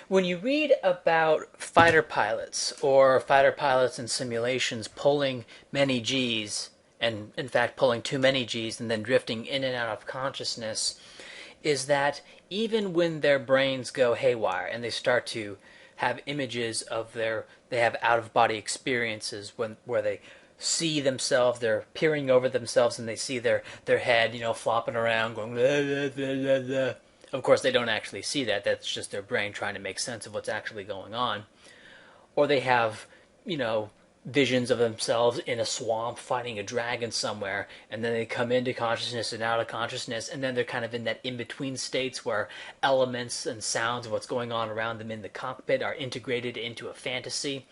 When you read about fighter pilots or fighter pilots in simulations pulling many G's, and in fact pulling too many G's and then drifting in and out of consciousness, is that even when their brains go haywire and they start to have images of they have out of body experiences where they see themselves, they're peering over themselves and they see their head, flopping around, going blah, blah, blah, blah, blah. Of course, they don't actually see that. That's just their brain trying to make sense of what's actually going on. Or they have, visions of themselves in a swamp fighting a dragon somewhere, and then they come into consciousness and out of consciousness, and then they're kind of in that in-between states where elements and sounds of what's going on around them in the cockpit are integrated into a fantasy.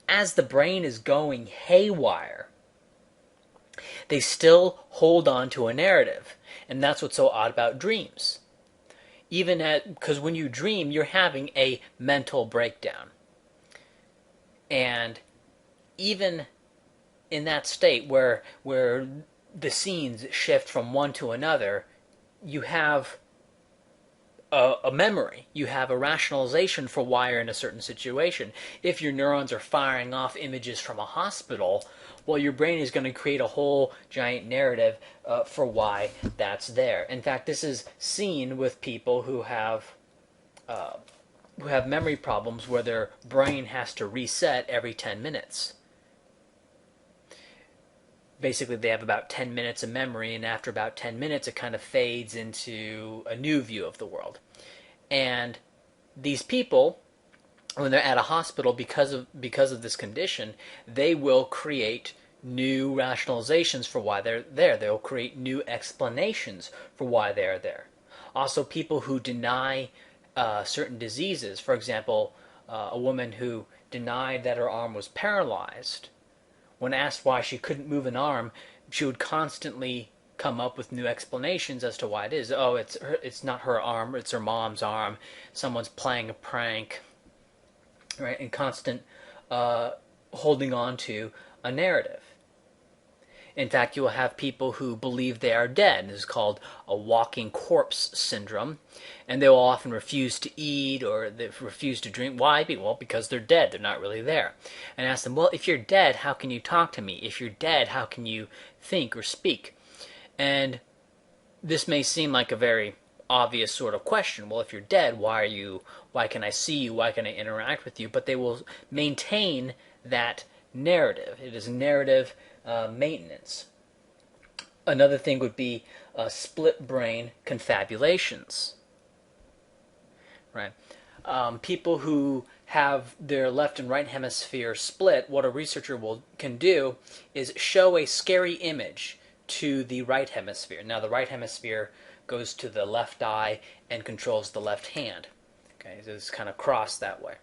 As the brain is going haywire, they still hold on to a narrative. And that's what's so odd about dreams. Because when you dream, you're having a mental breakdown. And even in that state where the scenes shift from one to another, you have a memory. You have a rationalization for why you're in a certain situation. If your neurons are firing off images from a hospital, well, your brain is going to create a whole giant narrative for why that's there. In fact, this is seen with people who have memory problems where their brain has to reset every 10 minutes. Basically, they have about 10 minutes of memory, and after about 10 minutes, it kind of fades into a new view of the world. And these people, when they're at a hospital because of this condition, they will create new rationalizations for why they're there. They'll create new explanations for why they're there. Also, people who deny certain diseases, for example, a woman who denied that her arm was paralyzed, when asked why she couldn't move an arm, she would constantly come up with new explanations as to why it is. Oh, it's not her arm, it's her mom's arm. Someone's playing a prank, right? And constant holding on to a narrative. In fact, you will have people who believe they are dead. This is called a walking corpse syndrome. And they will often refuse to eat or they refuse to drink. Why? Well, because they're dead. They're not really there. And ask them, well, if you're dead, how can you talk to me? If you're dead, how can you think or speak? And this may seem like a very obvious sort of question. Well, if you're dead, why can I see you? Why can I interact with you? But they will maintain that narrative. It is narrative maintenance. Another thing would be split brain confabulations. Right? People who have their left and right hemisphere split, what a researcher can do is show a scary image to the right hemisphere. Now, the right hemisphere goes to the left eye and controls the left hand. Okay, so it's kind of crossed that way.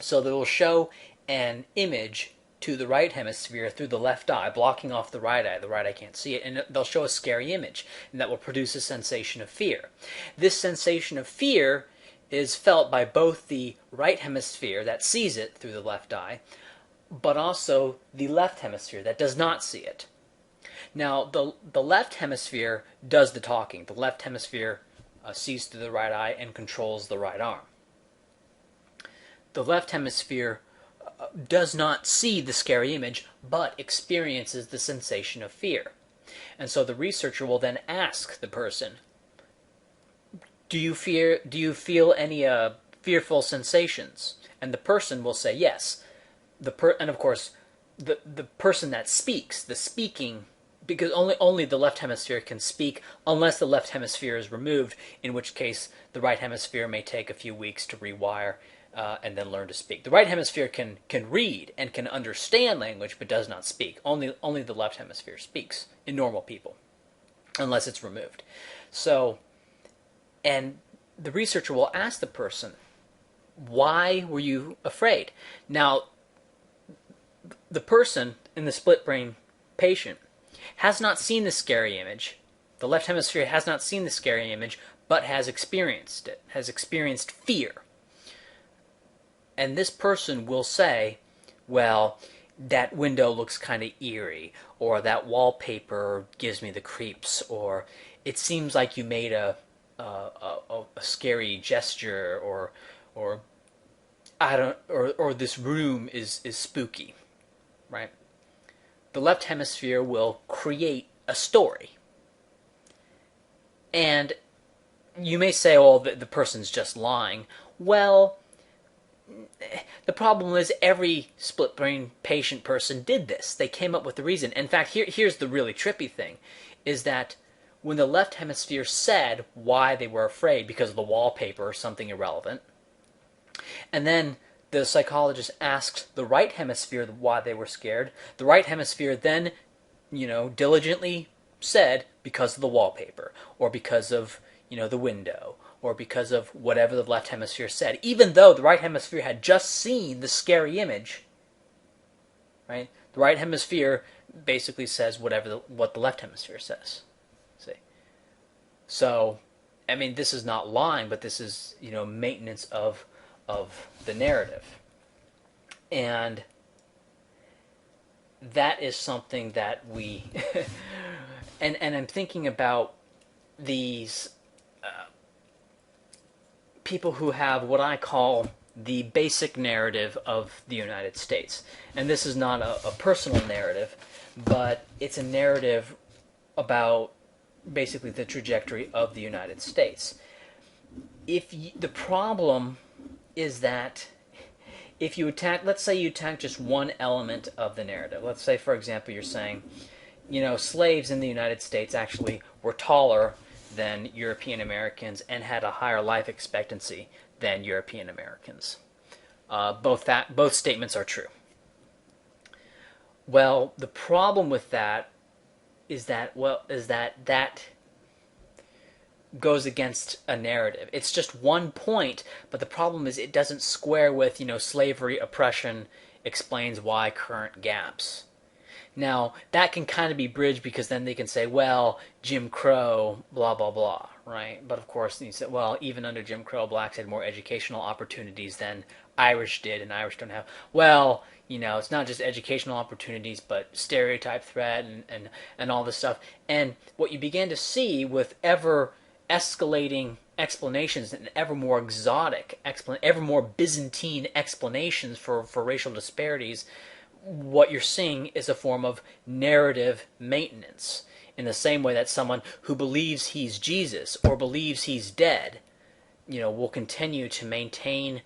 So they will show an image to the right hemisphere through the left eye, blocking off the right eye. The right eye can't see it, and they'll show a scary image, and that will produce a sensation of fear. This sensation of fear is felt by both the right hemisphere that sees it through the left eye, but also the left hemisphere that does not see it. Now, the left hemisphere does the talking. The left hemisphere sees through the right eye and controls the right arm. The left hemisphere does not see the scary image, but experiences the sensation of fear. And so the researcher will then ask the person, do you feel any fearful sensations? And the person will say yes. And of course, the person that speaks, the speaking, because only the left hemisphere can speak unless the left hemisphere is removed, in which case the right hemisphere may take a few weeks to rewire and then learn to speak. The right hemisphere can read and can understand language, but does not speak. Only the left hemisphere speaks in normal people, unless it's removed. So, and the researcher will ask the person, why were you afraid? Now, the person in the split brain patient has not seen the scary image. The left hemisphere has not seen the scary image, but has experienced it, has experienced fear. And this person will say, well, that window looks kind of eerie, or that wallpaper gives me the creeps, or it seems like you made a scary gesture, or or I don't, or this room is spooky, right? The left hemisphere will create a story. And you may say, oh, the person's just lying. Well, the problem is every split brain patient person did this. They came up with the reason. In fact, here's the really trippy thing, is that when the left hemisphere said why they were afraid because of the wallpaper or something irrelevant, and then the psychologist asked the right hemisphere why they were scared, the right hemisphere then, diligently said because of the wallpaper, or because of, the window, or because of whatever the left hemisphere said, even though the right hemisphere had just seen the scary image, right? The right hemisphere basically says what the left hemisphere says. See? So, I mean, this is not lying, but this is, maintenance of the narrative. And that is something that we and I'm thinking about these people who have what I call the basic narrative of the United States. And this is not a personal narrative, but it's a narrative about basically the trajectory of the United States. The problem is that if you attack, let's say you attack just one element of the narrative. Let's say, for example, you're saying, slaves in the United States actually were taller than European Americans and had a higher life expectancy than European Americans. Both statements are true. Well, the problem with that is that goes against a narrative. It's just one point, but the problem is it doesn't square with, slavery, oppression explains why current gaps. Now, that can kind of be bridged because then they can say, well, Jim Crow, blah, blah, blah, right? But of course, you say, well, even under Jim Crow, blacks had more educational opportunities than Irish did, and Irish don't have. Well, it's not just educational opportunities, but stereotype threat and all this stuff. And what you began to see with ever escalating explanations and ever more exotic, ever more Byzantine explanations for racial disparities, what you're seeing is a form of narrative maintenance. In the same way that someone who believes he's Jesus or believes he's dead, will continue to maintain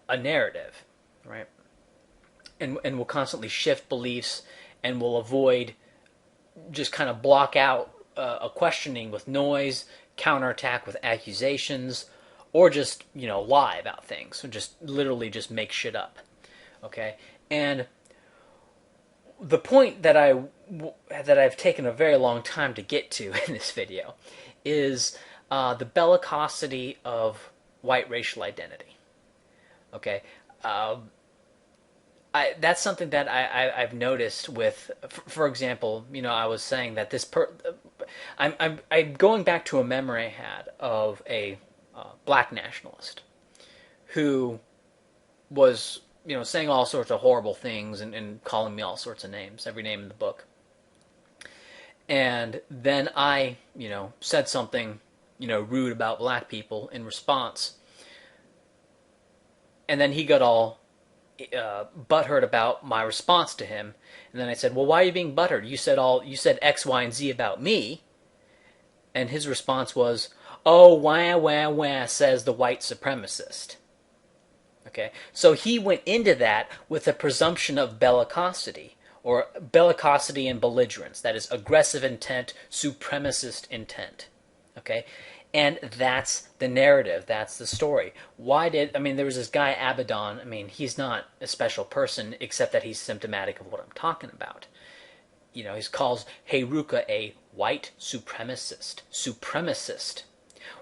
a narrative, right? And will constantly shift beliefs and will avoid, just kind of block out a questioning with noise, counterattack with accusations, or just, lie about things. So just literally just make shit up. Okay? And the point that I've taken a very long time to get to in this video is the bellicosity of white racial identity. Okay? That's something that I've noticed with, for example, I was saying that I'm going back to a memory I had of a black nationalist who was, saying all sorts of horrible things and calling me all sorts of names, every name in the book. And then I, said something, rude about black people in response. And then he got all butthurt about my response to him, and then I said, well, why are you being butthurt? You said X, Y, and Z about me. And his response was, oh, wah, wah, wah, says the white supremacist. Okay, so he went into that with a presumption of bellicosity, or bellicosity and belligerence, that is aggressive intent, supremacist intent. Okay, and that's the narrative, that's the story. There was this guy Abaddon. He's not a special person except that he's symptomatic of what I'm talking about. He calls Heruka a white supremacist.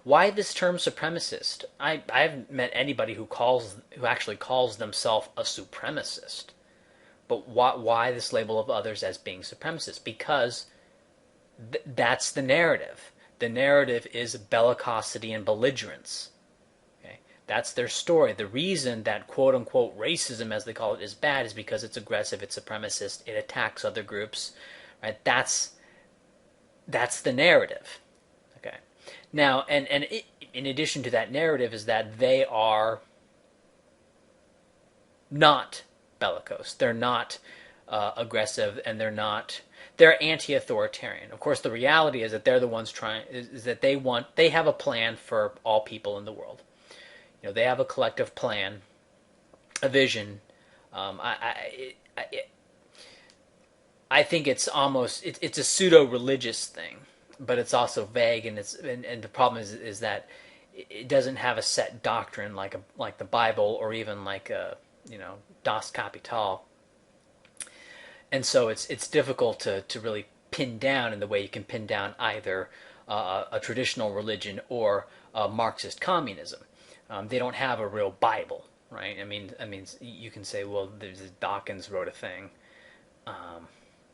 Why this term supremacist? I haven't met anybody who actually calls themselves a supremacist. But why this label of others as being supremacist? Because that's the narrative. The narrative is bellicosity and belligerence. Okay? That's their story. The reason that quote-unquote racism, as they call it, is bad is because it's aggressive, it's supremacist, it attacks other groups. Right? That's the narrative. Okay. Now, and in addition to that narrative, is that they are not bellicose. They're not aggressive, and they're anti-authoritarian. Of course, the reality is that they're the ones is that they have a plan for all people in the world. They have a collective plan, a vision. I think it's almost it's a pseudo religious thing, but it's also vague, and the problem is that it doesn't have a set doctrine like the Bible, or even like a Das Kapital. And so it's difficult to really pin down in the way you can pin down either a traditional religion or Marxist communism. They don't have a real Bible, right? I mean, you can say, well, Dawkins wrote a thing,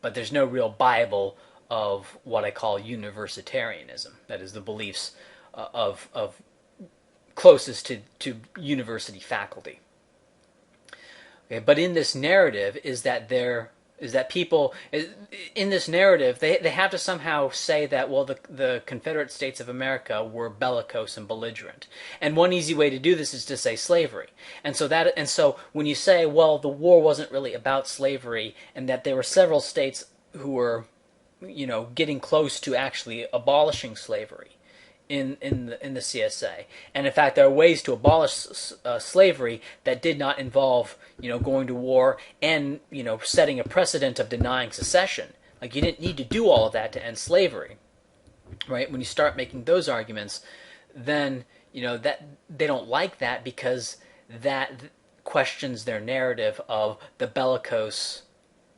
but there's no real Bible of what I call universitarianism. That is the beliefs of closest to university faculty. Okay, but in this narrative is that people in this narrative they have to somehow say that, well, the Confederate States of America were bellicose and belligerent, and one easy way to do this is to say slavery. And so when you say, well, the war wasn't really about slavery, and that there were several states who were getting close to actually abolishing slavery in the CSA, and in fact there are ways to abolish slavery that did not involve going to war and setting a precedent of denying secession. Like, you didn't need to do all of that to end slavery, right? When you start making those arguments, then that they don't like that, because that questions their narrative of the bellicose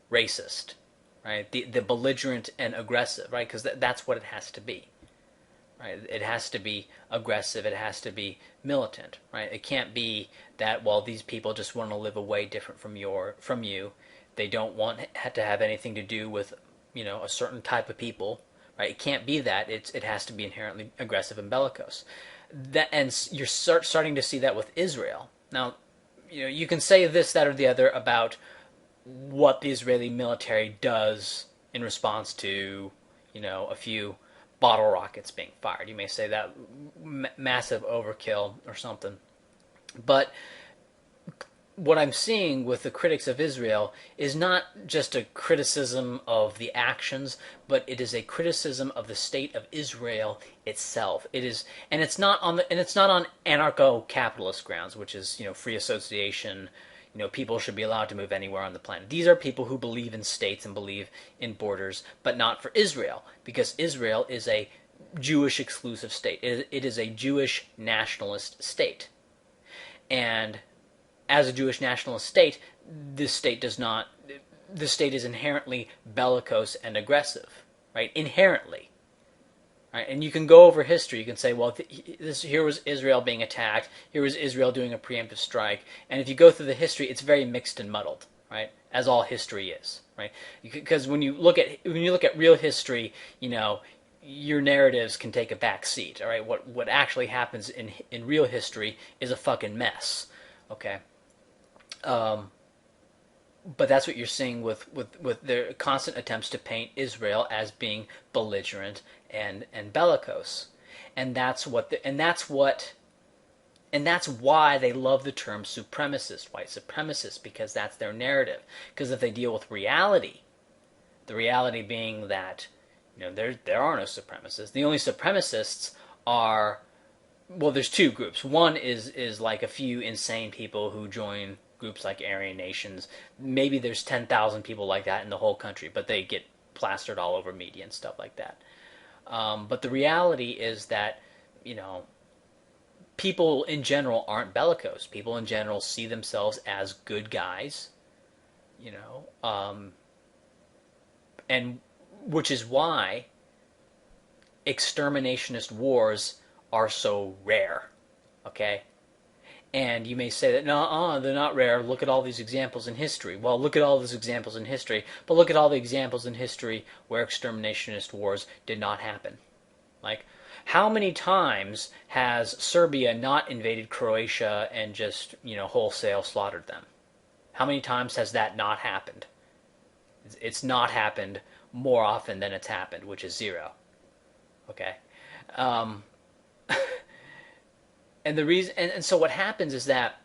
racist, right? The belligerent and aggressive, right? Because that's what it has to be. Right? It has to be aggressive. It has to be militant. Right? It can't be that, well, these people just want to live a way different from you. They don't want to have anything to do with a certain type of people. Right? It can't be that. It has to be inherently aggressive and bellicose. And you're starting to see that with Israel. Now, you can say this, that, or the other about what the Israeli military does in response to a few bottle rockets being fired. You may say that massive overkill or something. But what I'm seeing with the critics of Israel is not just a criticism of the actions, but it is a criticism of the state of Israel itself. It is, and it's not on anarcho-capitalist grounds, which is free association. People should be allowed to move anywhere on the planet. These are people who believe in states and believe in borders, but not for Israel, because Israel is a Jewish exclusive state. It is a Jewish nationalist state. And as a Jewish nationalist state, this state is inherently bellicose and aggressive, right? Inherently. Right? And you can go over history. You can say, well, here was Israel being attacked. Here was Israel doing a preemptive strike. And if you go through the history, it's very mixed and muddled, right? As all history is, right? Because when you look at real history, your narratives can take a back seat. All right, what actually happens in real history is a fucking mess. Okay. But that's what you're seeing with their constant attempts to paint Israel as being belligerent and bellicose, and that's why they love the term supremacist, white supremacist, because that's their narrative. Because if they deal with reality, the reality being that there are no supremacists. The only supremacists are, well, there's two groups. One is like a few insane people who join groups like Aryan Nations. Maybe there's 10,000 people like that in the whole country, but they get plastered all over media and stuff like that. But the reality is that, people in general aren't bellicose. People in general see themselves as good guys, and which is why exterminationist wars are so rare, okay? And you may say that, no, they're not rare. Look at all these examples in history. Well, look at all these examples in history, but look at all the examples in history where exterminationist wars did not happen. Like, how many times has Serbia not invaded Croatia and just, wholesale slaughtered them? How many times has that not happened? It's not happened more often than it's happened, which is zero. Okay? And the reason, and so what happens is that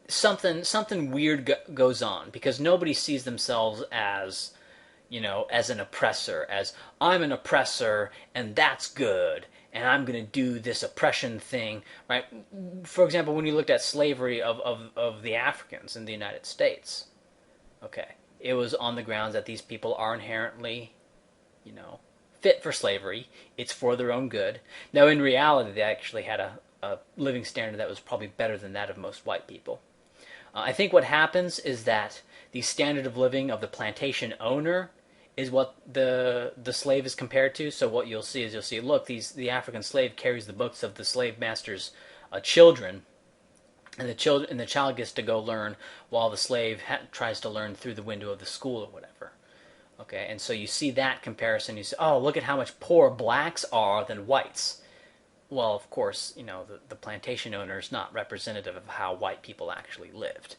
something weird goes on because nobody sees themselves as, as an oppressor, as I'm an oppressor and that's good and I'm going to do this oppression thing, right? For example, when you looked at slavery of the Africans in the United States, okay, it was on the grounds that these people are inherently, fit for slavery. It's for their own good. Now, in reality, they actually had a living standard that was probably better than that of most white people. I think what happens is that the standard of living of the plantation owner is what the slave is compared to. So what you'll see is look, the African slave carries the books of the slave master's children, and the child gets to go learn while the slave tries to learn through the window of the school or whatever. Okay, and so you see that comparison. You say, oh, look at how much poorer blacks are than whites. Well, of course, the plantation owner is not representative of how white people actually lived.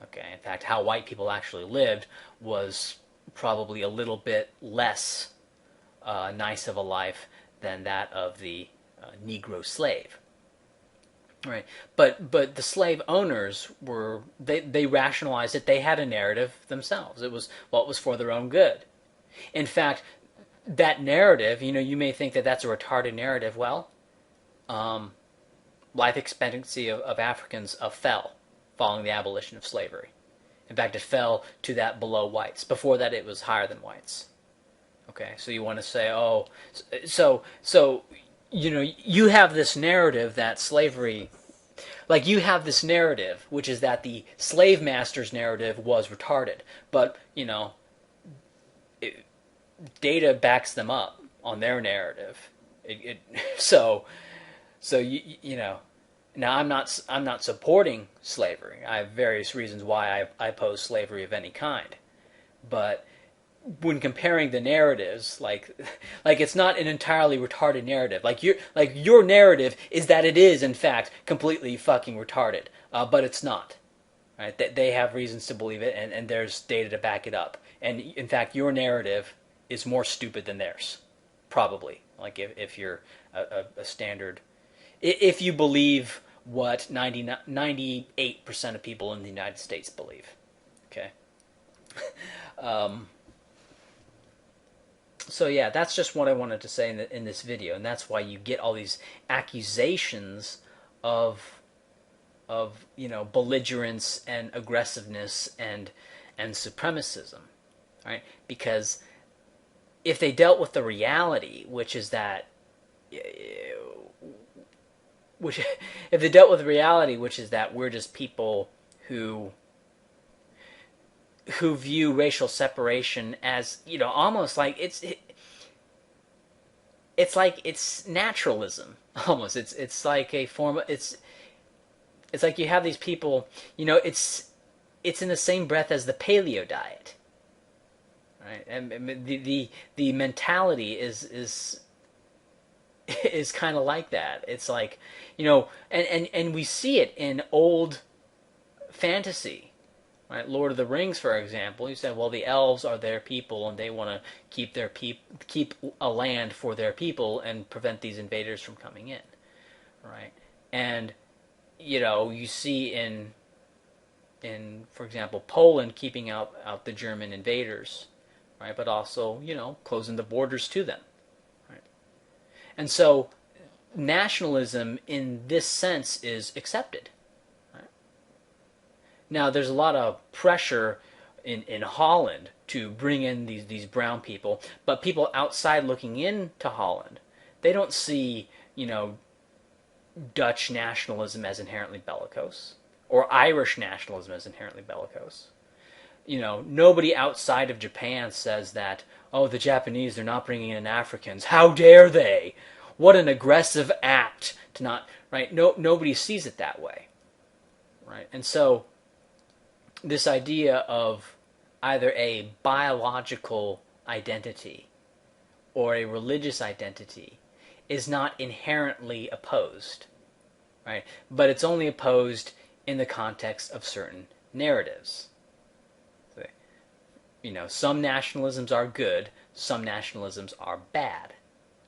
Okay, in fact, how white people actually lived was probably a little bit less nice of a life than that of the Negro slave. Right, but the slave owners they rationalized it. They had a narrative themselves. It was for their own good. In fact, that narrative, you may think that that's a retarded narrative. Well, life expectancy of Africans fell following the abolition of slavery. In fact, it fell to that below whites. Before that, it was higher than whites. Okay, so you want to say, oh, so you have this narrative that slavery, like you have this narrative, which is that the slave master's narrative was retarded, but data backs them up on their narrative. So now I'm not supporting slavery. I have various reasons why I oppose slavery of any kind, but when comparing the narratives, like it's not an entirely retarded narrative. Like your narrative is that it is in fact completely fucking retarded, but it's not. Right? They have reasons to believe it, and there's data to back it up. And in fact, your narrative is more stupid than theirs, probably. Like if you're a standard, if you believe what 98% of people in the United States believe, okay. So yeah, that's just what I wanted to say in this video, and that's why you get all these accusations of belligerence and aggressiveness and supremacism, right? Because if they dealt with the reality, which is that, if they dealt with reality, which is that we're just people who view racial separation as, almost like it's like it's naturalism, almost. It's like a form of, it's like you have these people, it's in the same breath as the paleo diet, right? And the mentality is kind of like that. It's like, and we see it in old fantasy. Right, Lord of the Rings, for example, you said, well, the elves are their people, and they want to keep a land for their people and prevent these invaders from coming in, right? And you see in for example, Poland keeping out the German invaders, right? But also closing the borders to them, right? And so nationalism in this sense is accepted. Now, there's a lot of pressure in Holland to bring in these brown people, but people outside looking into Holland, they don't see, Dutch nationalism as inherently bellicose, or Irish nationalism as inherently bellicose. Nobody outside of Japan says that, oh, the Japanese, they're not bringing in Africans. How dare they? What an aggressive act to not, right? Nobody sees it that way, right? And so this idea of either a biological identity or a religious identity is not inherently opposed, right? But it's only opposed in the context of certain narratives. Some nationalisms are good, some nationalisms are bad,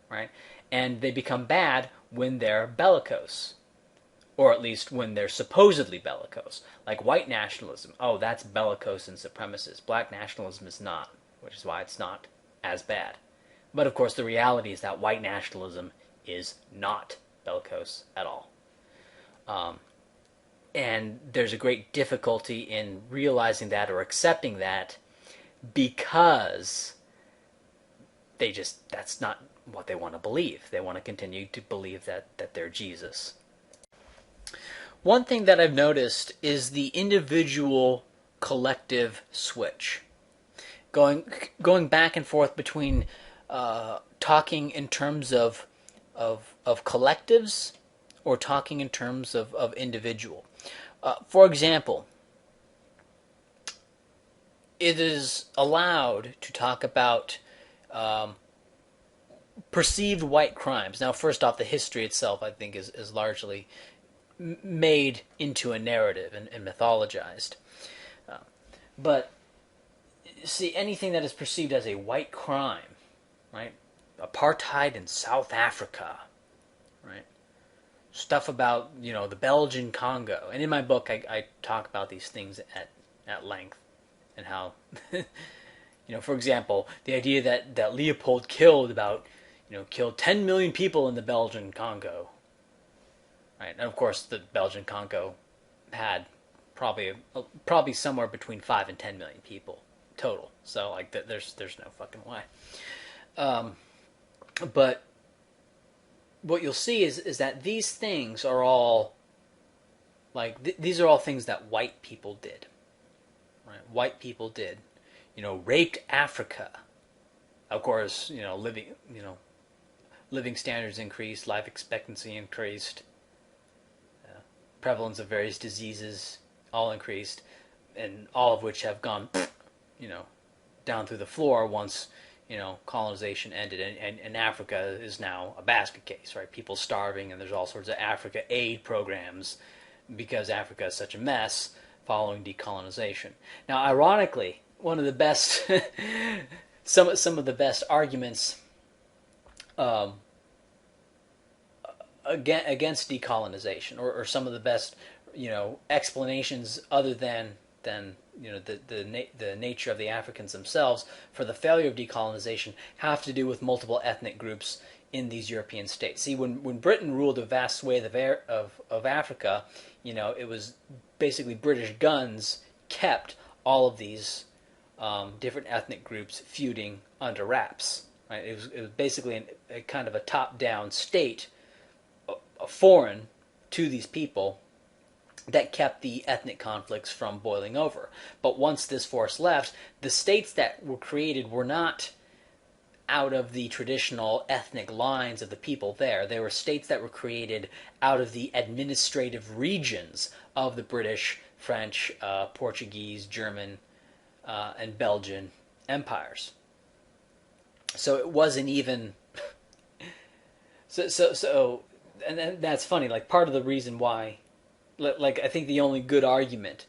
right? and they become bad when they're bellicose, or at least when they're supposedly bellicose. Like white nationalism, oh, that's bellicose and supremacist. Black nationalism is not, which is why it's not as bad. But of course, the reality is that white nationalism is not bellicose at all. And there's a great difficulty in realizing that or accepting that, because that's not what they want to believe. They want to continue to believe that they're Jesus. One thing that I've noticed is the individual collective switch. Going back and forth between talking in terms of collectives or talking in terms of individual. For example, it is allowed to talk about perceived white crimes. Now, first off, the history itself, I think, is largely made into a narrative and mythologized. But, see, anything that is perceived as a white crime, right? Apartheid in South Africa, right? Stuff about, the Belgian Congo. And in my book, I talk about these things at length, and how, for example, the idea that Leopold killed 10 million people in the Belgian Congo. Right? And of course, the Belgian Congo had probably somewhere between 5 and 10 million people total. So there's no fucking way. But what you'll see is that these things are all these are all things that white people did. Right? White people did, raped Africa. Of course, living standards increased, life expectancy increased. Prevalence of various diseases all increased, and all of which have gone, down through the floor once, colonization ended. And Africa is now a basket case, right? People starving, and there's all sorts of Africa aid programs because Africa is such a mess following decolonization. Now, ironically, one of the best, some of the best arguments against decolonization, or some of the best, explanations other than the nature of the Africans themselves for the failure of decolonization have to do with multiple ethnic groups in these European states. See, when Britain ruled a vast swathe of Africa, it was basically British guns kept all of these different ethnic groups feuding under wraps. Right? It was basically a kind of a top-down state, foreign to these people, that kept the ethnic conflicts from boiling over. But once this force left, the states that were created were not out of the traditional ethnic lines of the people there. They were states that were created out of the administrative regions of the British, French, Portuguese, German, and Belgian empires. So it wasn't even... So, and that's funny. Part of the reason why, I think the only good argument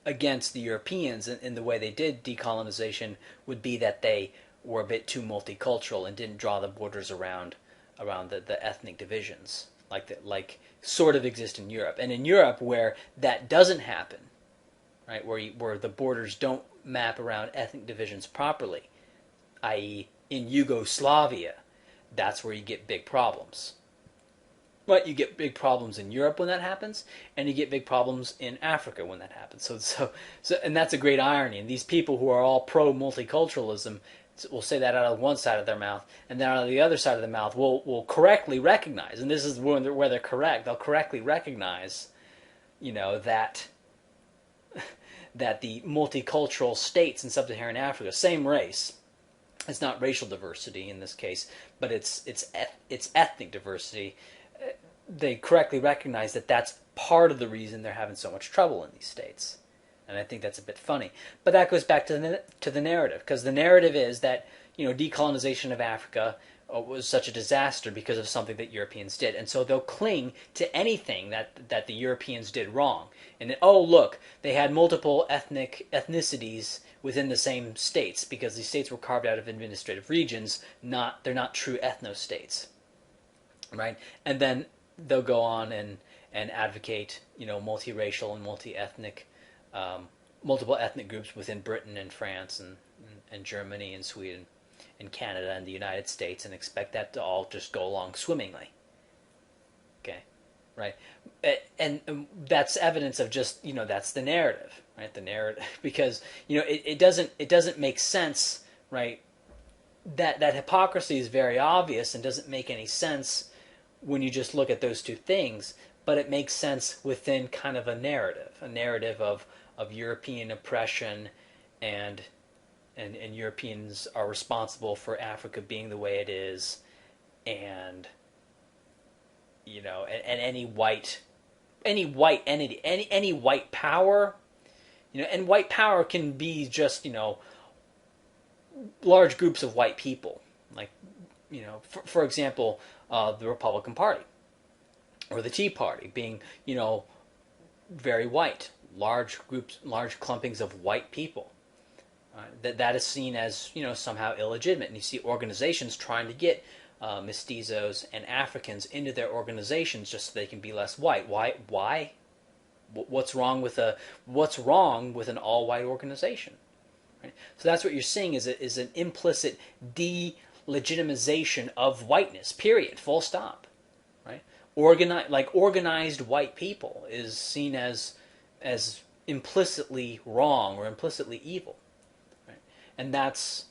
against the Europeans in the way they did decolonization would be that they were a bit too multicultural and didn't draw the borders around the ethnic divisions like sort of exist in Europe. And in Europe, where that doesn't happen, right, where the borders don't map around ethnic divisions properly, i.e. in Yugoslavia, that's where you get big problems. But you get big problems in Europe when that happens, and you get big problems in Africa when that happens. So, and that's a great irony. And these people who are all pro-multiculturalism will say that out of one side of their mouth, and then out of the other side of the mouth will correctly recognize, and this is where they're correct. They'll correctly recognize, that the multicultural states in sub-Saharan Africa, same race. It's not racial diversity in this case, but it's ethnic diversity. They correctly recognize that that's part of the reason they're having so much trouble in these states. And I think that's a bit funny. But that goes back to the narrative, because the narrative is that, decolonization of Africa was such a disaster because of something that Europeans did. And so they'll cling to anything that the Europeans did wrong. And look, they had multiple ethnicities within the same states, because these states were carved out of administrative regions. They're not true ethno-states, right? And then they'll go on and advocate, multiracial and multi-ethnic, multiple ethnic groups within Britain and France and Germany and Sweden and Canada and the United States, and expect that to all just go along swimmingly. Okay, right? And that's evidence of just, that's the narrative, right? The narrative, because it doesn't make sense, right? That hypocrisy is very obvious and doesn't make any sense when you just look at those two things, but it makes sense within kind of a narrative of European oppression and Europeans are responsible for Africa being the way it is, and and any white entity, any white power, and white power can be just large groups of white people, like for example, the Republican Party or the Tea Party being very white, large groups, large clumpings of white people. That is seen as somehow illegitimate, and you see organizations trying to get mestizos and Africans into their organizations just so they can be less white. Why? What's wrong with an all-white organization? Right? So that's what you're seeing is an implicit delegitimization of whiteness. Period. Full stop. Right? Organized white people is seen as implicitly wrong or implicitly evil. And that's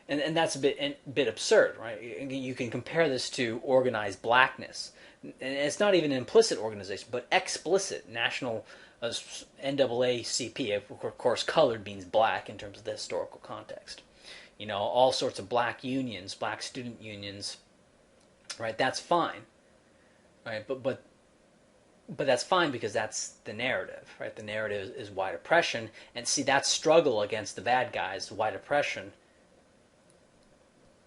a bit absurd, right? You can compare this to organized blackness, and it's not even an implicit organization, but explicit national NAACP. Of course, colored means black in terms of the historical context. All sorts of black unions, black student unions, right? That's fine, right? But that's fine because that's the narrative, right? The narrative is white oppression, and see, that struggle against the bad guys, white oppression.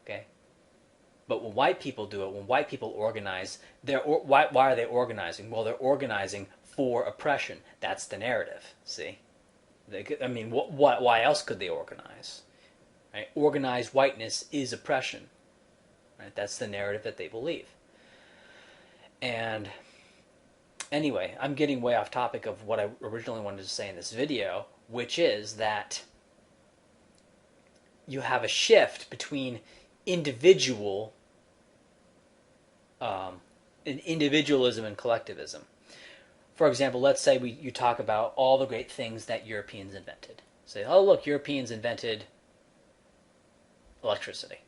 Okay, but when white people do it, when white people organize, why are they organizing? Well, they're organizing for oppression. That's the narrative. See, why else could they organize? Right? Organized whiteness is oppression. Right? That's the narrative that they believe. And anyway, I'm getting way off topic of what I originally wanted to say in this video, which is that you have a shift between individualism and collectivism. For example, let's say you talk about all the great things that Europeans invented. Say, oh look, Europeans invented electricity.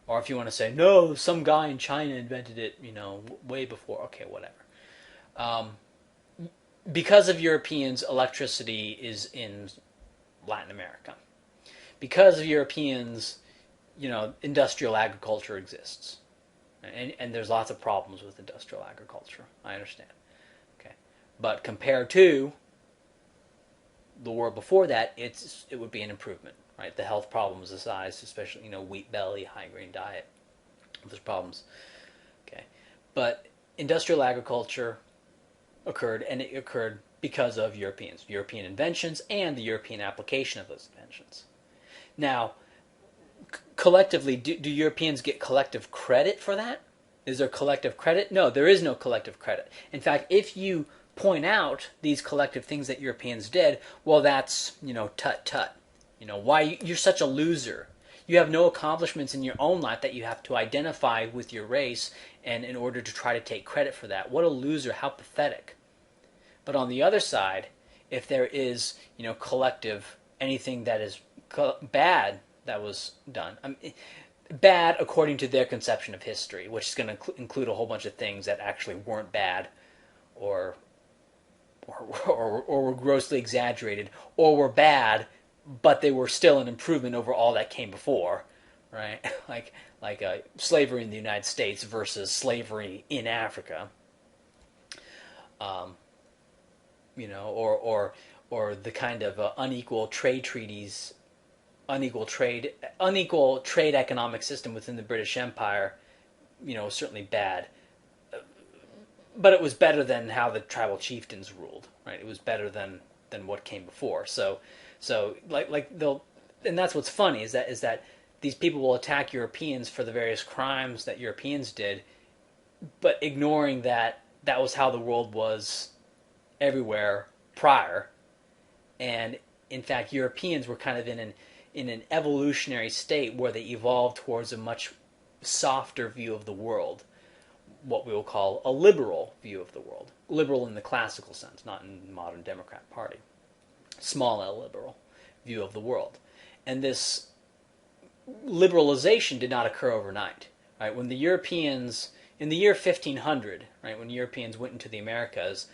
Or if you want to say, no, some guy in China invented it, way before. Okay, whatever. Because of Europeans, electricity is in Latin America. Because of Europeans, industrial agriculture exists. And there's lots of problems with industrial agriculture. I understand. Okay. But compared to the world before that, it would be an improvement. Right, the health problems aside, especially wheat belly, high grain diet, those problems. Okay, but industrial agriculture occurred, and it occurred because of European inventions, and the European application of those inventions. Now, collectively, do Europeans get collective credit for that? Is there collective credit? No, there is no collective credit. In fact, if you point out these collective things that Europeans did, well, that's tut. Why you're such a loser? You have no accomplishments in your own life that you have to identify with your race, and in order to try to take credit for that. What a loser! How pathetic! But on the other side, if there is collective anything that is bad that was done, bad according to their conception of history, which is going to include a whole bunch of things that actually weren't bad, or were grossly exaggerated, or were bad, but they were still an improvement over all that came before, right? like slavery in the United States versus slavery in Africa, or the kind of unequal trade treaties, unequal trade economic system within the British Empire, certainly bad. But it was better than how the tribal chieftains ruled, right? It was better than what came before. So So they'll, and that's what's funny is that these people will attack Europeans for the various crimes that Europeans did, but ignoring that that was how the world was everywhere prior, and in fact Europeans were kind of in an evolutionary state where they evolved towards a much softer view of the world, what we will call a liberal view of the world. Liberal in the classical sense, not in the modern Democrat Party. Small L liberal view of the world. And this liberalization did not occur overnight. Right? When the Europeans, in the year 1500, right, when Europeans went into the Americas,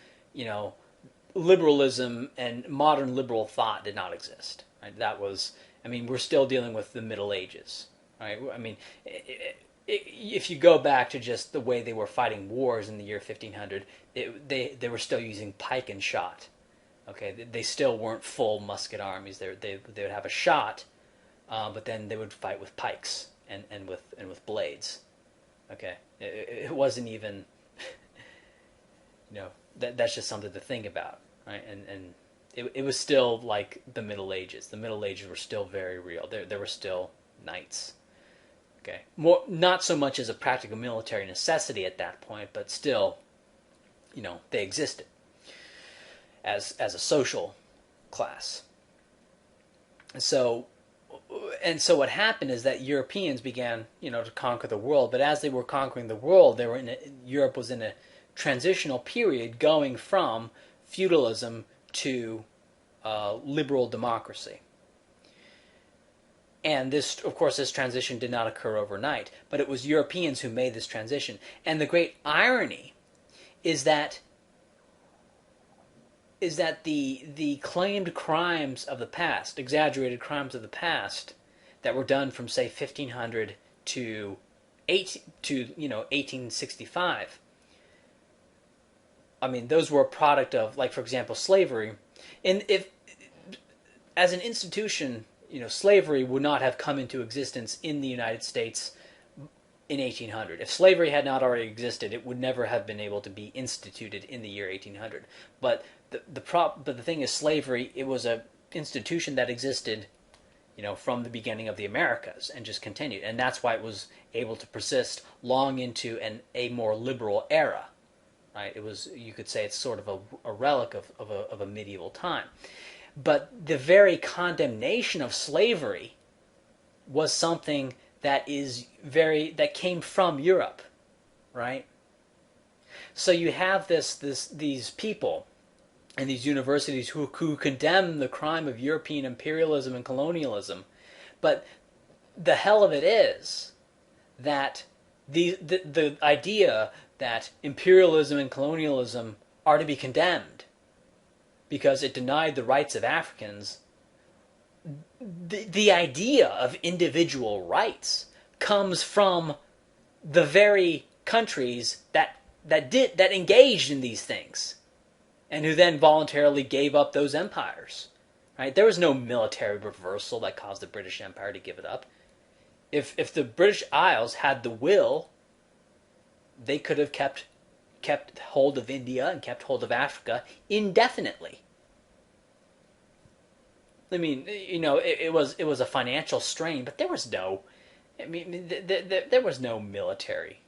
liberalism and modern liberal thought did not exist. Right? That was, we're still dealing with the Middle Ages. Right? If you go back to just the way they were fighting wars in the year 1500, they were still using pike and shot. Okay, they still weren't full musket armies. They would have a shot, but then they would fight with pikes and with blades. Okay, it wasn't even, that's just something to think about, right? And it was still like the Middle Ages. The Middle Ages were still very real. There were still knights. Okay, not so much as a practical military necessity at that point, but still, they existed as a social class. So what happened is that Europeans began, to conquer the world. But as they were conquering the world, Europe was in a transitional period, going from feudalism to liberal democracy. And this, of course, this transition did not occur overnight, but it was Europeans who made this transition. And the great irony is that the claimed crimes of the past, exaggerated crimes of the past, that were done from say 1500 to 1865. Those were a product of, like, for example, slavery. And if as an institution, slavery would not have come into existence in the United States in 1800. If slavery had not already existed, it would never have been able to be instituted in the year 1800. But the thing is, slavery, it was an institution that existed, from the beginning of the Americas and just continued, and that's why it was able to persist long into a more liberal era. Right? It was, you could say, it's sort of a relic of a medieval time. But the very condemnation of slavery was something that came from Europe, right? So you have these people and these universities who condemn the crime of European imperialism and colonialism, but the hell of it is that the idea that imperialism and colonialism are to be condemned because it denied the rights of Africans. The idea of individual rights comes from the very countries that engaged in these things, and who then voluntarily gave up those empires. Right? There was no military reversal that caused the British Empire to give it up. If the British Isles had the will, they could have kept hold of India and kept hold of Africa indefinitely. It was a financial strain, but there was no, there was no military.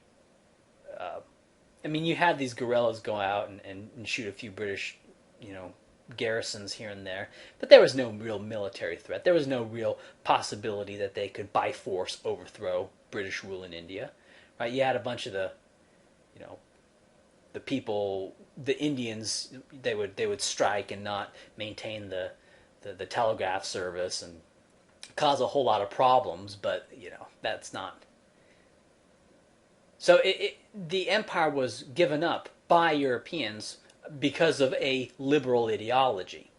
You had these guerrillas go out and shoot a few British, garrisons here and there, but there was no real military threat. There was no real possibility that they could by force overthrow British rule in India. Right? You had a bunch of the people, the Indians, they would strike and not maintain the telegraph service and cause a whole lot of problems, but that's not. So the empire was given up by Europeans because of a liberal ideology,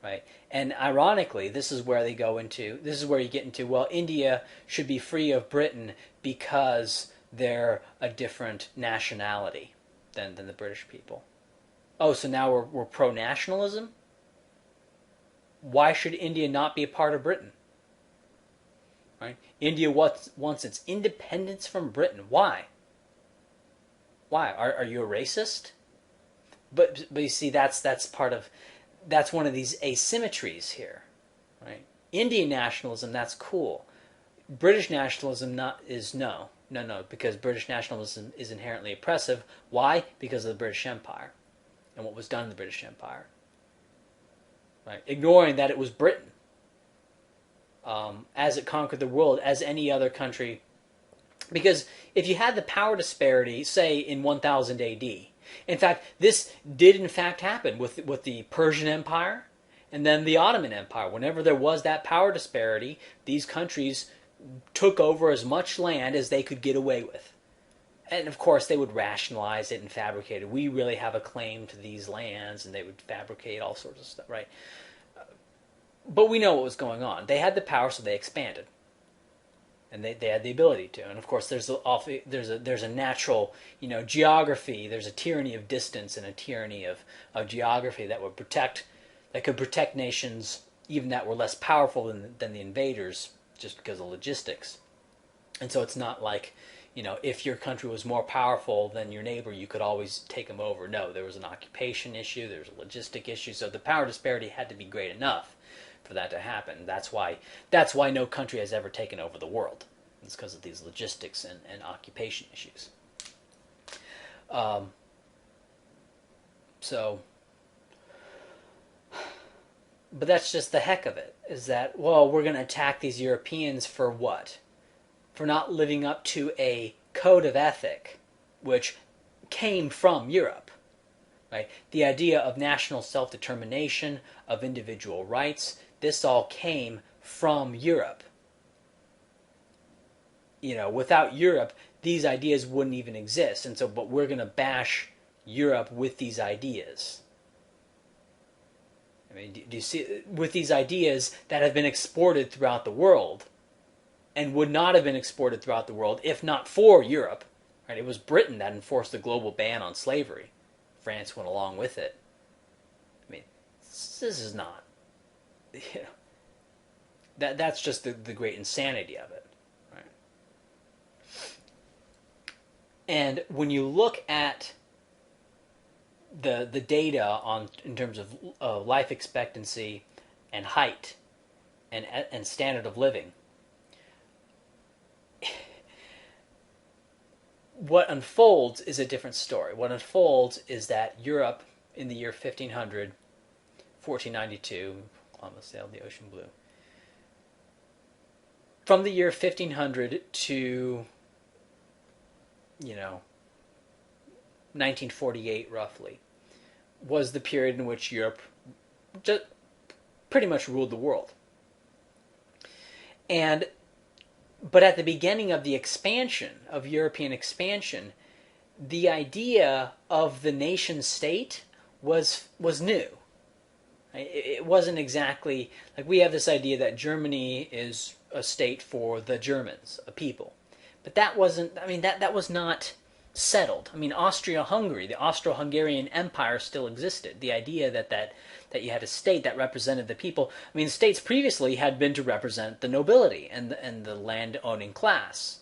right? And ironically, this is where you get into, well, India should be free of Britain because they're a different nationality than the British people. Oh, so now we're pro-nationalism? Why should India not be a part of Britain? Right? India wants its independence from Britain. Why? Why? Are you a racist? But you see, that's one of these asymmetries here, right? Indian nationalism, that's cool. British nationalism is no, no, no, because British nationalism is inherently oppressive. Why? Because of the British Empire and what was done in the British Empire. Right? Ignoring that it was Britain, as it conquered the world, as any other country. Because if you had the power disparity, say in 1000 AD, in fact, this did in fact happen with the Persian Empire and then the Ottoman Empire. Whenever there was that power disparity, these countries took over as much land as they could get away with. And of course, they would rationalize it and fabricate it. We really have a claim to these lands, and they would fabricate all sorts of stuff, right? But we know what was going on. They had the power, so they expanded, and they had the ability to. And of course, there's a natural, geography. There's a tyranny of distance and a tyranny of geography that could protect nations even that were less powerful than the invaders, just because of logistics. And so it's not like, if your country was more powerful than your neighbor, you could always take them over. No, there was an occupation issue, there was a logistic issue, so the power disparity had to be great enough for that to happen. That's why no country has ever taken over the world. It's because of these logistics and occupation issues. But that's just the heck of it, is that, well, we're going to attack these Europeans for what? For not living up to a code of ethic, which came from Europe. Right? The idea of national self-determination, of individual rights, this all came from Europe. Without Europe, these ideas wouldn't even exist. And so, but we're going to bash Europe with these ideas. I mean, do you see, with these ideas that have been exported throughout the world and would not have been exported throughout the world if not for Europe, right? It was Britain that enforced the global ban on slavery. France went along with it. I mean, this is not, that's just the great insanity of it, right? And when you look at the data in terms of life expectancy and height and standard of living, what unfolds is a different story. What unfolds is that Europe in the year 1500, 1492, Columbus sailed the ocean blue. From the year 1500 to 1948 roughly, was the period in which Europe just pretty much ruled the world. But at the beginning of the expansion, of European expansion, the idea of the nation state was new. It wasn't exactly, like we have this idea that Germany is a state for the Germans, a people. But that wasn't, that was not settled. Austria-Hungary, the Austro-Hungarian Empire still existed. The idea that you had a state that represented the people. States previously had been to represent the nobility and the land-owning class.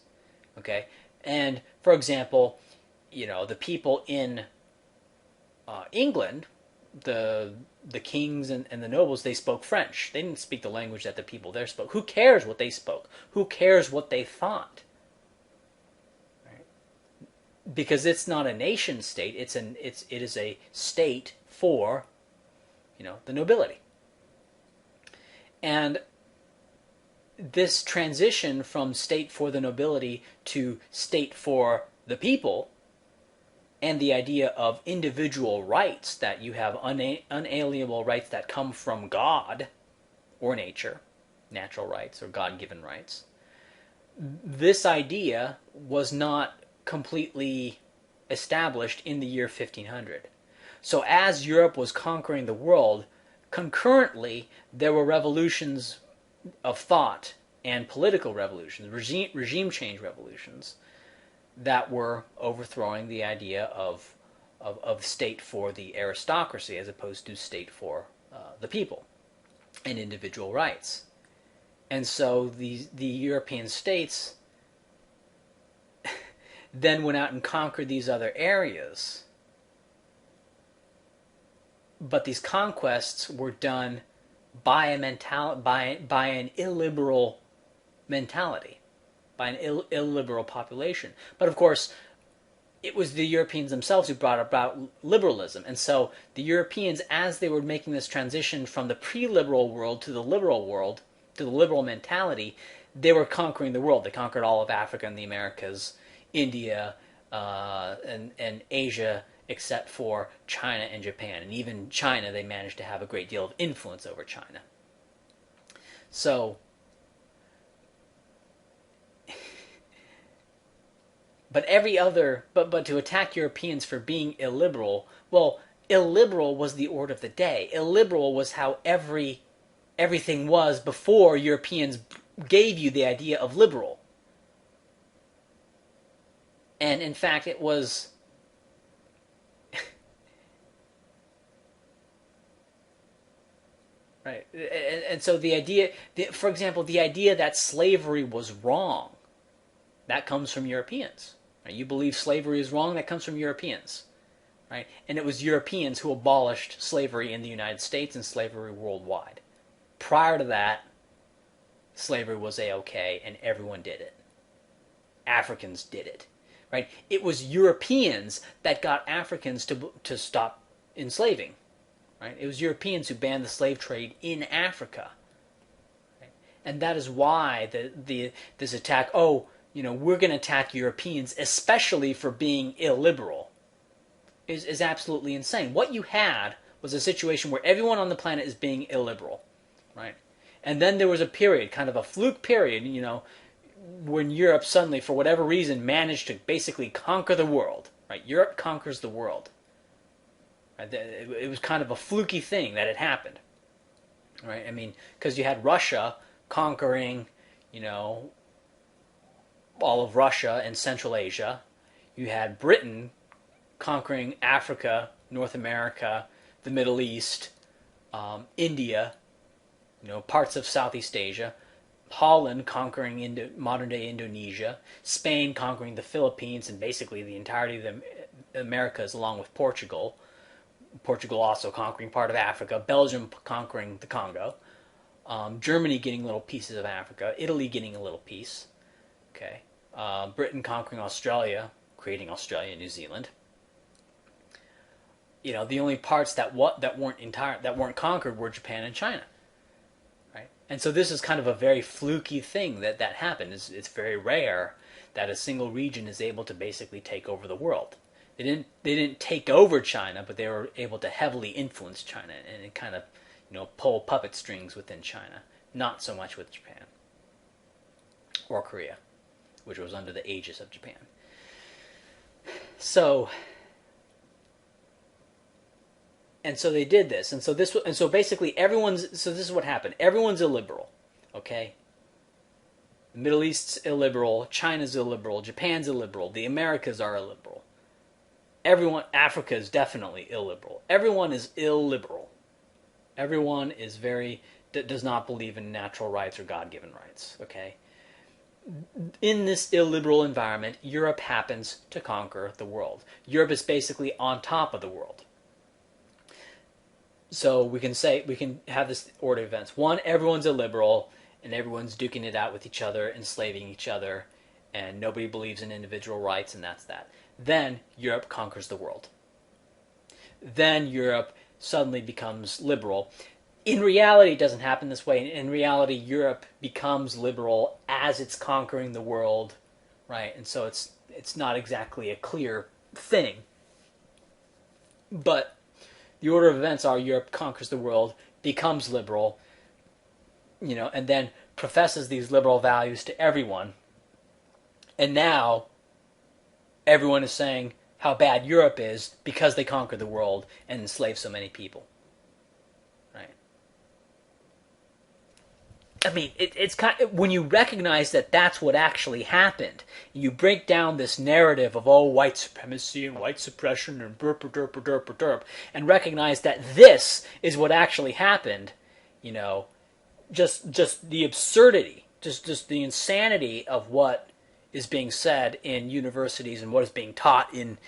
Okay? And, for example, the people in England, the kings and the nobles, they spoke French. They didn't speak the language that the people there spoke. Who cares what they spoke? Who cares what they thought? Because it's not a nation state. It is a state for, the nobility. And this transition from state for the nobility to state for the people, and the idea of individual rights, that you have unalienable rights that come from God or nature, natural rights or God-given rights. This idea was not completely established in the year 1500. So as Europe was conquering the world, concurrently there were revolutions of thought and political revolutions, regime change revolutions, that were overthrowing the idea of state for the aristocracy as opposed to state for the people and individual rights. And so the European states then went out and conquered these other areas. But these conquests were done by an illiberal mentality, by an illiberal population. But of course, it was the Europeans themselves who brought about liberalism. And so the Europeans, as they were making this transition from the pre-liberal world to the liberal world, to the liberal mentality, they were conquering the world. They conquered all of Africa and the Americas, India, and Asia, except for China and Japan. And even China, they managed to have a great deal of influence over China. So, but to attack Europeans for being illiberal, well, illiberal was the order of the day. Illiberal was how everything was before Europeans gave you the idea of liberal. And in fact, it was right. And so the idea, for example, the idea that slavery was wrong, that comes from Europeans. Right? You believe slavery is wrong, that comes from Europeans. Right? And it was Europeans who abolished slavery in the United States and slavery worldwide. Prior to that, slavery was A-OK and everyone did it. Africans did it. Right? It was Europeans that got Africans to stop enslaving. Right? It was Europeans who banned the slave trade in Africa. Right? And that is why this attack, we're going to attack Europeans, especially for being illiberal, is absolutely insane. What you had was a situation where everyone on the planet is being illiberal. Right? And then there was a period, kind of a fluke period, when Europe suddenly, for whatever reason, managed to basically conquer the world. Right? Europe conquers the world. Right? It was kind of a fluky thing that had happened. Right? I mean, because you had Russia conquering, all of Russia and Central Asia. You had Britain conquering Africa, North America, the Middle East, India, parts of Southeast Asia. Holland conquering modern-day Indonesia, Spain conquering the Philippines and basically the entirety of the Americas along with Portugal. Portugal also conquering part of Africa, Belgium conquering the Congo, Germany getting little pieces of Africa, Italy getting a little piece, okay, Britain conquering Australia, creating Australia and New Zealand. The only parts that weren't conquered were Japan and China. And so this is kind of a very fluky thing that happened. It's very rare that a single region is able to basically take over the world. They didn't take over China, but they were able to heavily influence China and kind of pull puppet strings within China. Not so much with Japan or Korea, which was under the aegis of Japan. So they did this, and so basically this is what happened. Everyone's illiberal, okay? The Middle East's illiberal, China's illiberal, Japan's illiberal, the Americas are illiberal. Africa is definitely illiberal. Everyone is illiberal. Everyone does not believe in natural rights or God-given rights, okay? In this illiberal environment, Europe happens to conquer the world. Europe is basically on top of the world. So we can have this order of events. One, everyone's illiberal, and everyone's duking it out with each other, enslaving each other, and nobody believes in individual rights, and that's that. Then Europe conquers the world. Then Europe suddenly becomes liberal. In reality, it doesn't happen this way. In reality, Europe becomes liberal as it's conquering the world, right? And so it's not exactly a clear thing. But the order of events are Europe conquers the world, becomes liberal, and then professes these liberal values to everyone. And now everyone is saying how bad Europe is because they conquered the world and enslaved so many people. Right? I mean, it's kind of, when you recognize that that's what actually happened, you break down this narrative of white supremacy and white suppression and burp, derp, derp, derp, and recognize that this is what actually happened. Just the absurdity, just the insanity of what is being said in universities and what is being taught in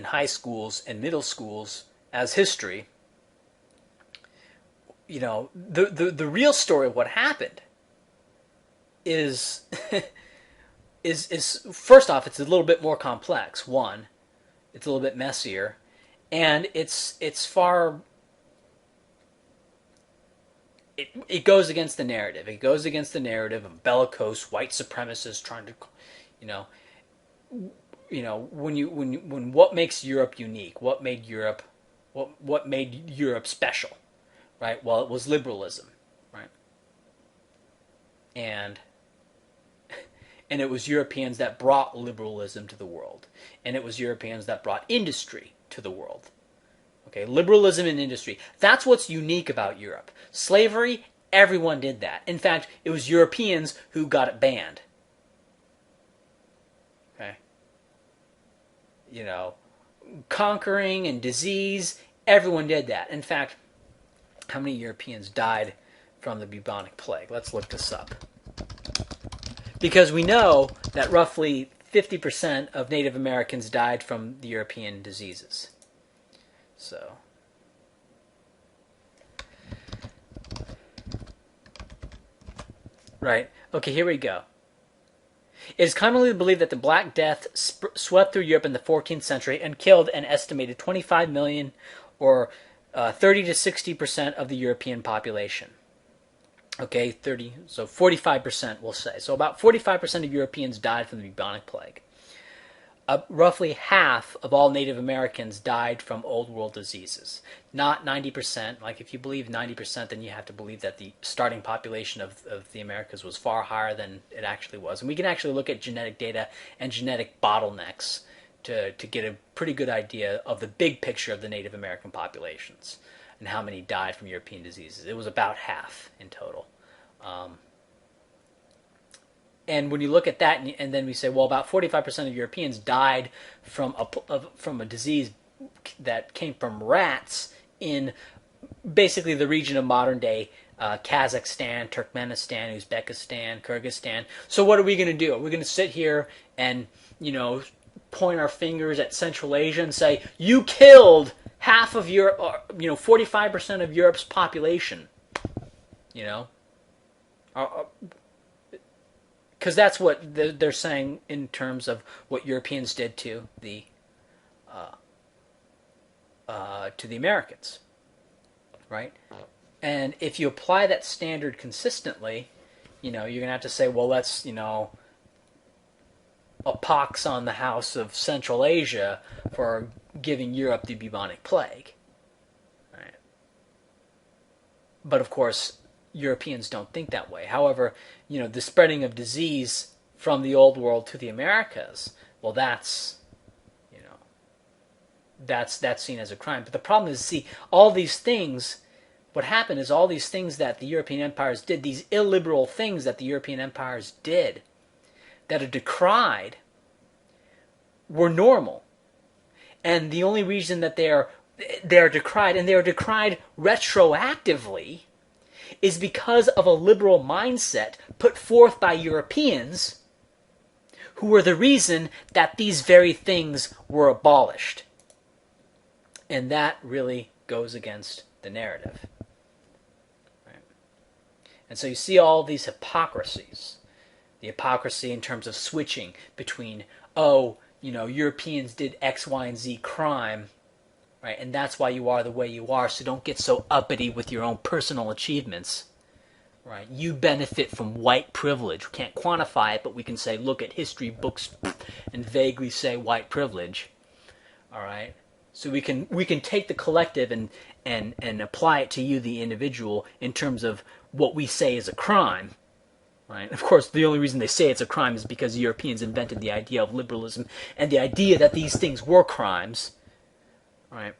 high schools and middle schools as history. the real story of what happened is is first off, it's a little bit more complex. One, it's a little bit messier, and it's far. It goes against the narrative. It goes against the narrative of bellicose white supremacists trying to, you know, when what makes Europe unique? What made Europe special? Right? Well, it was liberalism, right? And it was Europeans that brought liberalism to the world, and it was Europeans that brought industry to the world. Okay, liberalism and industry. That's what's unique about Europe. Slavery, everyone did that. In fact, it was Europeans who got it banned. Okay. Conquering and disease, everyone did that. In fact, how many Europeans died from the bubonic plague? Let's look this up. Because we know that roughly 50% of Native Americans died from the European diseases. So, right. Okay, here we go. It is commonly believed that the Black Death swept through Europe in the 14th century and killed an estimated 25 million, or 30 to 60% of the European population. Okay, 45% we'll say. So about 45% of Europeans died from the bubonic plague. Roughly half of all Native Americans died from Old World diseases. Not 90%. Like, if you believe 90%, then you have to believe that the starting population of the Americas was far higher than it actually was. And we can actually look at genetic data and genetic bottlenecks to get a pretty good idea of the big picture of the Native American populations and how many died from European diseases. It was about half in total. And when you look at that, and then we say, well, about 45% of Europeans died from a disease that came from rats in basically the region of modern-day Kazakhstan, Turkmenistan, Uzbekistan, Kyrgyzstan. So what are we going to do? Are we going to sit here and, point our fingers at Central Asia and say, you killed half of Europe, 45% of Europe's population, because that's what they're saying in terms of what Europeans did to the Americans, right? And if you apply that standard consistently, you're going to have to say, well, let's, a pox on the house of Central Asia for giving Europe the bubonic plague, right? But of course, Europeans don't think that way. However, the spreading of disease from the Old World to the Americas, well, that's seen as a crime. But the problem is, see, all these things, what happened is all these things that the European empires did, these illiberal things that the European empires did, that are decried, were normal. And the only reason that they are decried, and they are decried retroactively, is because of a liberal mindset put forth by Europeans who were the reason that these very things were abolished. And that really goes against the narrative. Right? And so you see all these hypocrisies. The hypocrisy in terms of switching between, Europeans did X, Y, and Z crime, right? And that's why you are the way you are, so don't get so uppity with your own personal achievements, right? You benefit from white privilege. We can't quantify it, but we can say, look at history books and vaguely say white privilege, all right? So we can take the collective and apply it to you, the individual, in terms of what we say is a crime, right? Of course, the only reason they say it's a crime is because Europeans invented the idea of liberalism and the idea that these things were crimes, right?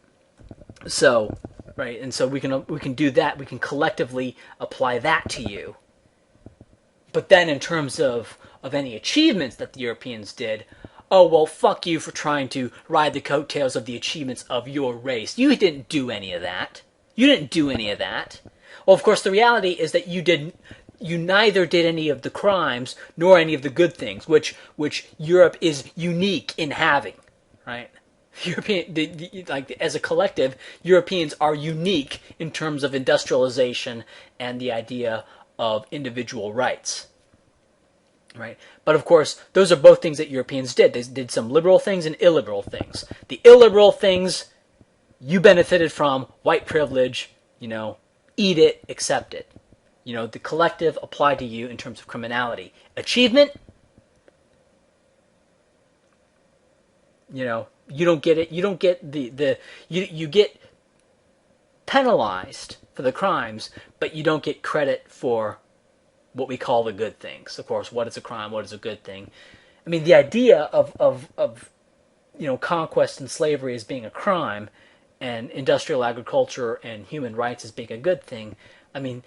So, right, and so we can do that. We can collectively apply that to you. But then, in terms of any achievements that the Europeans did, oh, well, fuck you for trying to ride the coattails of the achievements of your race. You didn't do any of that. You didn't do any of that. Well, of course, the reality is that you neither did any of the crimes nor any of the good things, which Europe is unique in having, right? as a collective, Europeans are unique in terms of industrialization and the idea of individual rights. Right? But of course, those are both things that Europeans did. They did some liberal things and illiberal things. The illiberal things you benefited from, white privilege, eat it, accept it. The collective applied to you in terms of criminality. Achievement, you don't get it. You don't get you get penalized for the crimes, but you don't get credit for what we call the good things. Of course, what is a crime? What is a good thing? I mean, the idea of conquest and slavery as being a crime, and industrial agriculture and human rights as being a good thing. I mean,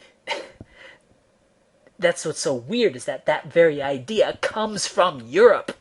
that's what's so weird, is that very idea comes from Europe.